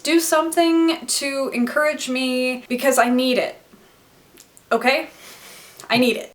Do something to encourage me because I need it. Okay? I need it.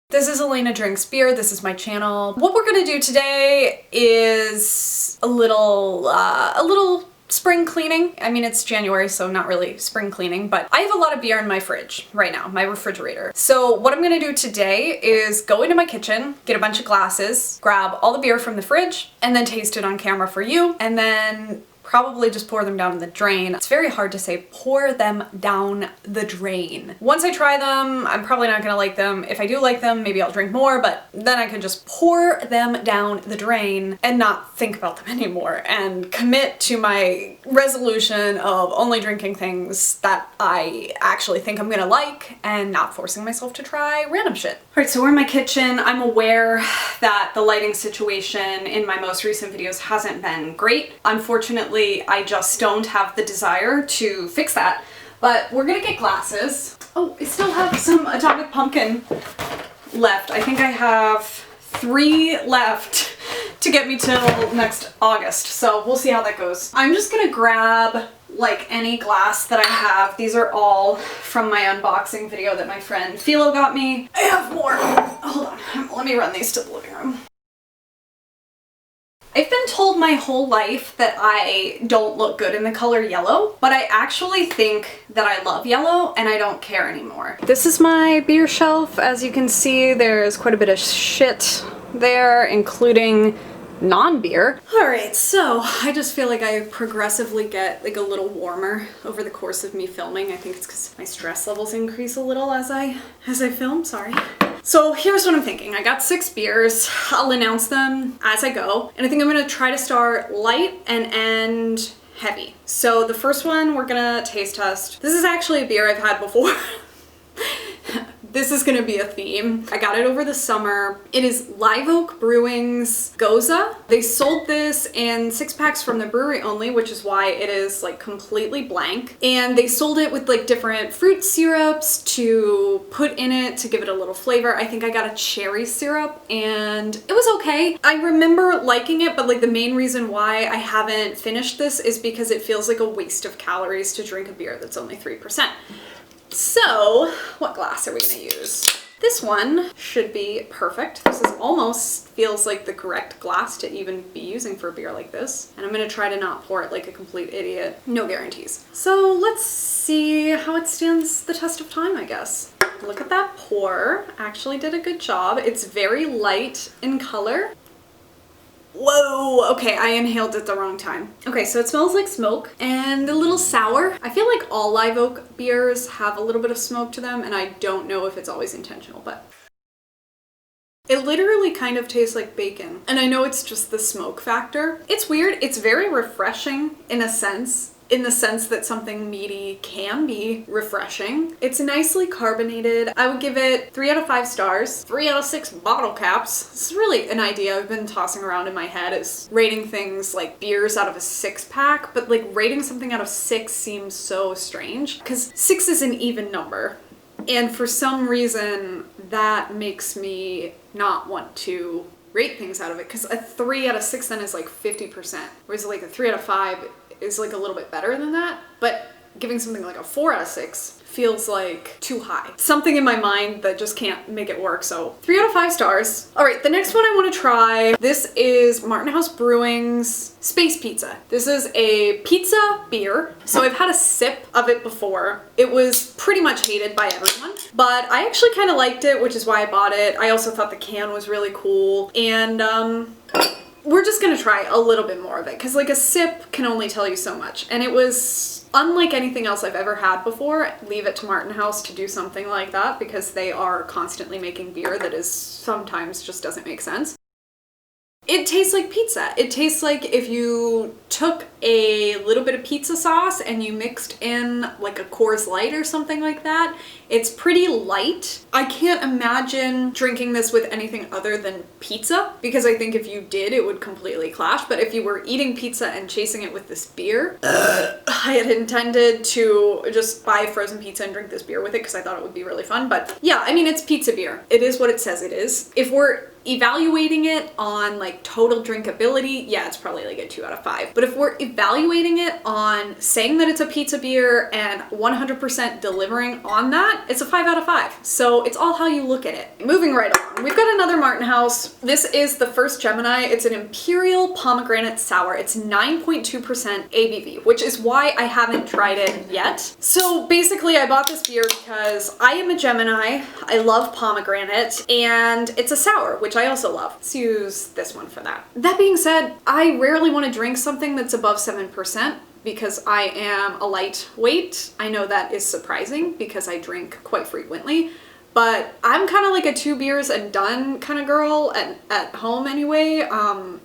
This is Elena Drinks Beer. This is my channel. What we're gonna do today is a little spring cleaning. I mean, it's January, so not really spring cleaning, but I have a lot of beer in my fridge right now, my refrigerator. So what I'm gonna do today is go into my kitchen, get a bunch of glasses, grab all the beer from the fridge, and then taste it on camera for you, and then probably just pour them down the drain. It's very hard to say pour them down the drain. Once I try them, I'm probably not gonna like them. If I do like them, maybe I'll drink more, but then I can just pour them down the drain and not think about them anymore and commit to my resolution of only drinking things that I actually think I'm gonna like and not forcing myself to try random shit. All right, so we're in my kitchen. I'm aware that the lighting situation in my most recent videos hasn't been great. Unfortunately, I just don't have the desire to fix that, but we're gonna get glasses. Oh, I still have some Atomic Pumpkin left. I think I have 3 left to get me till next August, so we'll see how that goes. I'm just gonna grab like any glass that I have. These are all from my unboxing video that my friend Philo got me. I have more. Hold on, let me run these to the living room. I've been told my whole life that I don't look good in the color yellow, but I actually think that I love yellow and I don't care anymore. This is my beer shelf. As you can see, there's quite a bit of shit there, including non-beer. Alright, so I just feel like I progressively get like a little warmer over the course of me filming. I think it's because my stress levels increase a little as I film, sorry. So here's what I'm thinking. I got 6 beers. I'll announce them as I go. And I think I'm gonna try to start light and end heavy. So the first one we're gonna taste test. This is actually a beer I've had before. This is gonna be a theme. I got it over the summer. It is Live Oak Brewing's Goza. They sold this in 6-packs from the brewery only, which is why it is like completely blank. And they sold it with like different fruit syrups to put in it to give it a little flavor. I think I got a cherry syrup and it was okay. I remember liking it, but like the main reason why I haven't finished this is because it feels like a waste of calories to drink a beer that's only 3%. So, what glass are we gonna use? This one should be perfect. This is almost feels like the correct glass to even be using for a beer like this. And I'm gonna try to not pour it like a complete idiot. No guarantees. So let's see how it stands the test of time, I guess. Look at that pour. Actually did a good job. It's very light in color. Whoa, okay, I inhaled at the wrong time. Okay, so it smells like smoke and a little sour. I feel like all Live Oak beers have a little bit of smoke to them, and I don't know if it's always intentional, but it literally kind of tastes like bacon. And I know it's just the smoke factor. It's weird, it's very refreshing in a sense. In the sense that something meaty can be refreshing. It's nicely carbonated. I would give it 3 out of 5 stars. 3 out of 6 bottle caps. This is really an idea I've been tossing around in my head, is rating things like beers out of a 6-pack, but like rating something out of 6 seems so strange because 6 is an even number. And for some reason that makes me not want to rate things out of it, because a 3 out of 6 then is like 50%, whereas like a 3 out of 5 is like a little bit better than that, but giving something like a 4 out of 6 feels like too high. Something in my mind that just can't make it work, so 3 out of 5 stars. All right, the next one I want to try, this is Martin House Brewing's Space Pizza. This is a pizza beer, so I've had a sip of it before. It was pretty much hated by everyone, but I actually kind of liked it, which is why I bought it. I also thought the can was really cool, and we're just gonna try a little bit more of it because like a sip can only tell you so much, and it was unlike anything else I've ever had before. Leave it to Martin House to do something like that because they are constantly making beer that is sometimes just doesn't make sense. It tastes like pizza. It tastes like if you took a little bit of pizza sauce and you mixed in like a Coors Light or something like that. It's pretty light. I can't imagine drinking this with anything other than pizza, because I think if you did, it would completely clash. But if you were eating pizza and chasing it with this beer, I had intended to just buy frozen pizza and drink this beer with it because I thought it would be really fun. But yeah, I mean, it's pizza beer. It is what it says it is. If we're evaluating it on like total drinkability, yeah, it's probably like a 2 out of 5. But if we're evaluating it on saying that it's a pizza beer and 100% delivering on that, it's a 5 out of 5. So it's all how you look at it. Moving right on, we've got another Martin House. This is the first Gemini. It's an Imperial Pomegranate Sour. It's 9.2% ABV, which is why I haven't tried it yet. So basically I bought this beer because I am a Gemini. I love pomegranate, and it's a sour, which I also love. Let's use this one for that. That being said, I rarely want to drink something that's above 7%. Because I am a lightweight. I know that is surprising because I drink quite frequently, but I'm kind of like a 2 beers and done kind of girl at home anyway.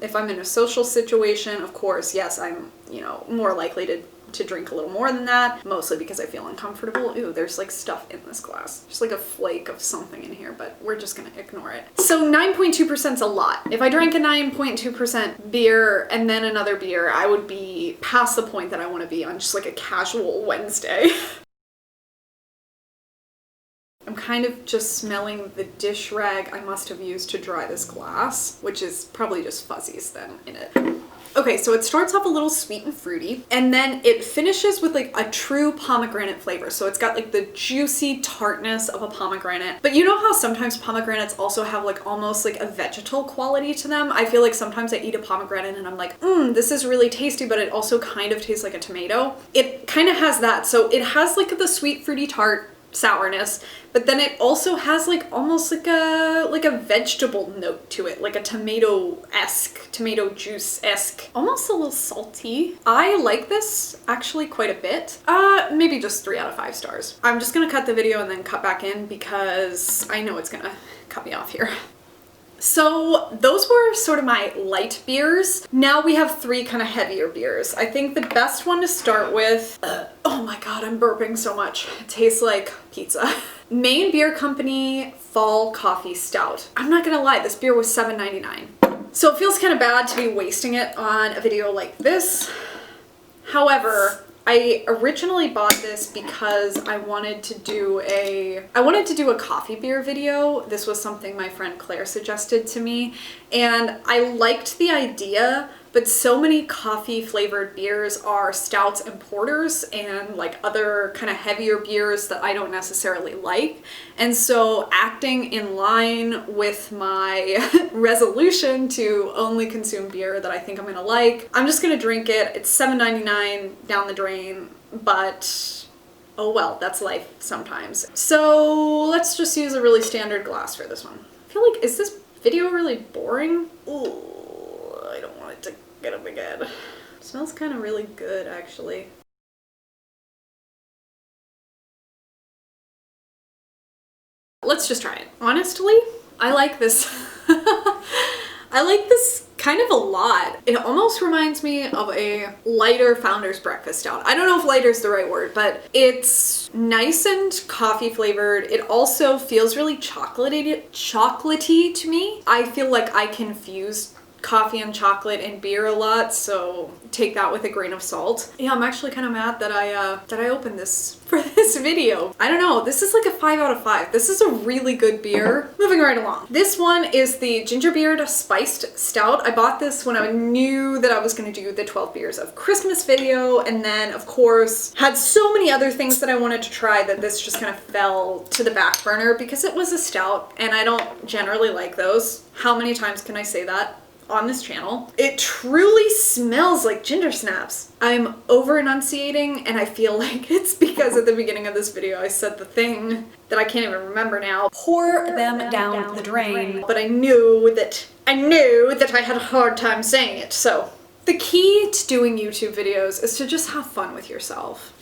If I'm in a social situation, of course, yes, I'm, you know, more likely to drink a little more than that, mostly because I feel uncomfortable. Ooh, there's like stuff in this glass. Just like a flake of something in here, but we're just gonna ignore it. So 9.2% is a lot. If I drank a 9.2% beer and then another beer, I would be past the point that I want to be on just like a casual Wednesday. I'm kind of just smelling the dish rag I must have used to dry this glass, which is probably just fuzzies then in it. Okay, so it starts off a little sweet and fruity, and then it finishes with like a true pomegranate flavor. So it's got like the juicy tartness of a pomegranate. But you know how sometimes pomegranates also have like almost like a vegetal quality to them? I feel like sometimes I eat a pomegranate and I'm like, this is really tasty, but it also kind of tastes like a tomato. It kind of has that. So it has like the sweet fruity tart sourness, but then it also has like almost like a vegetable note to it, like a tomato-esque, tomato juice-esque, almost a little salty. I like this actually quite a bit. Maybe just 3 out of 5 stars. I'm just gonna cut the video and then cut back in because I know it's gonna cut me off here. So those were sort of my light beers. Now we have 3 kind of heavier beers. I think the best one to start with, oh my god, I'm burping so much. It tastes like pizza. Maine Beer Company Fall Coffee Stout. I'm not gonna lie, this beer was $7.99. So it feels kind of bad to be wasting it on a video like this. However, I originally bought this because I wanted to do a coffee beer video. This was something my friend Claire suggested to me, and I liked the idea, but so many coffee flavored beers are stouts and porters and like other kind of heavier beers that I don't necessarily like. And so acting in line with my resolution to only consume beer that I think I'm gonna like, I'm just gonna drink it. It's $7.99 down the drain, but oh well, that's life sometimes. So let's just use a really standard glass for this one. I feel like, is this video really boring? Ooh. I don't want it to get a big head. It smells kind of really good, actually. Let's just try it. Honestly, I like this. I like this kind of a lot. It almost reminds me of a lighter Founder's Breakfast Stout. I don't know if lighter is the right word, but it's nice and coffee flavored. It also feels really chocolatey to me. I feel like I confuse coffee and chocolate and beer a lot, so take that with a grain of salt. Yeah, I'm actually kind of mad that I opened this for this video. I don't know, this is like a 5 out of 5. This is a really good beer. Moving right along. This one is the Gingerbeard Spiced Stout. I bought this when I knew that I was gonna do the 12 beers of Christmas video, and then of course had so many other things that I wanted to try that this just kind of fell to the back burner because it was a stout and I don't generally like those. How many times can I say that on this channel? It truly smells like ginger snaps. I'm over enunciating and I feel like it's because at the beginning of this video I said the thing that I can't even remember now. Pour them down the drain. But I knew that I had a hard time saying it. So the key to doing YouTube videos is to just have fun with yourself.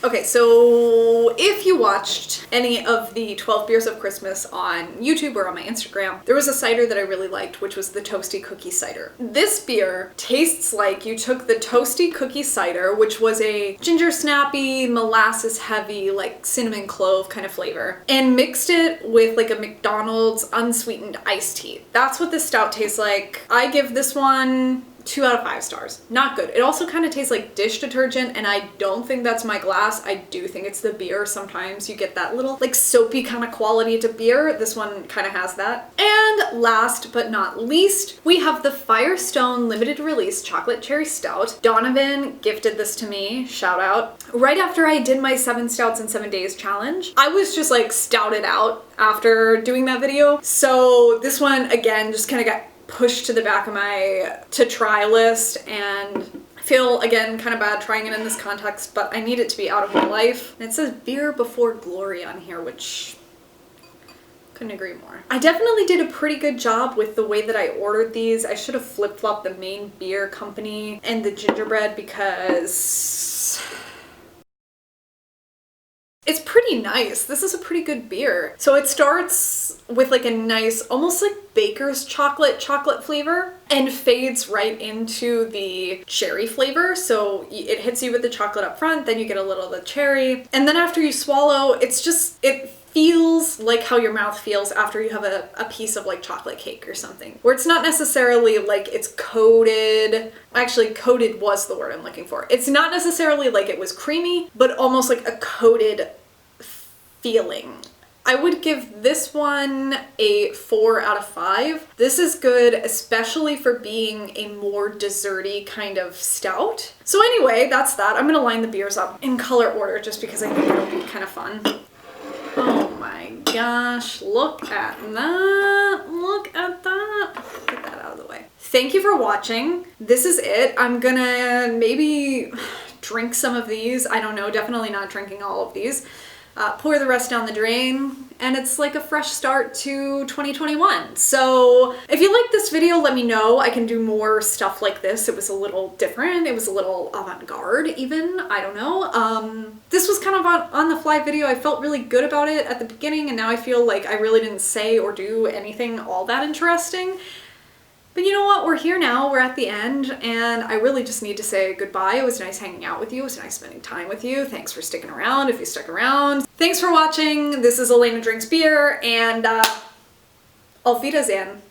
Okay, so if you watched any of the 12 Beers of Christmas on YouTube or on my Instagram, there was a cider that I really liked, which was the Toasty Cookie Cider. This beer tastes like you took the Toasty Cookie Cider, which was a ginger snappy, molasses heavy, like cinnamon clove kind of flavor, and mixed it with like a McDonald's unsweetened iced tea. That's what this stout tastes like. I give this one 2 out of 5 stars. Not good. It also kind of tastes like dish detergent, and I don't think that's my glass. I do think it's the beer. Sometimes you get that little like soapy kind of quality to beer. This one kind of has that. And last but not least, we have the Firestone limited release chocolate cherry stout. Donovan gifted this to me, shout out, right after I did my 7 stouts in 7 days challenge. I was just like stouted out after doing that video. So this one again just kind of got pushed to the back of my to try list, and I feel again kind of bad trying it in this context, but I need it to be out of my life. And it says beer before glory on here, which couldn't agree more. I definitely did a pretty good job with the way that I ordered these. I should have flip-flopped the Maine beer company and the gingerbread because it's pretty nice. This is a pretty good beer. So it starts with like a nice, almost like baker's chocolate flavor, and fades right into the cherry flavor. So it hits you with the chocolate up front, then you get a little of the cherry. And then after you swallow, it's just, it feels like how your mouth feels after you have a piece of like chocolate cake or something, where it's not necessarily like it's coated. Actually, coated was the word I'm looking for. It's not necessarily like it was creamy, but almost like a coated feeling. I would give this one a 4 out of 5. This is good, especially for being a more desserty kind of stout. So anyway, that's that. I'm gonna line the beers up in color order just because I think it'll be kind of fun. Oh my gosh, look at that. Look at that. Get that out of the way. Thank you for watching. This is it. I'm gonna maybe drink some of these. I don't know, definitely not drinking all of these. Pour the rest down the drain, and it's like a fresh start to 2021. So if you like this video, let me know. I can do more stuff like this. It was a little different. It was a little avant-garde even. I don't know. This was kind of on the fly video. I felt really good about it at the beginning, and now I feel like I really didn't say or do anything all that interesting. But you know what? We're here now. We're at the end, and I really just need to say goodbye. It was nice hanging out with you. It was nice spending time with you. Thanks for sticking around if you stuck around. Thanks for watching. This is Elena Drinks Beer, and auf Wiedersehen.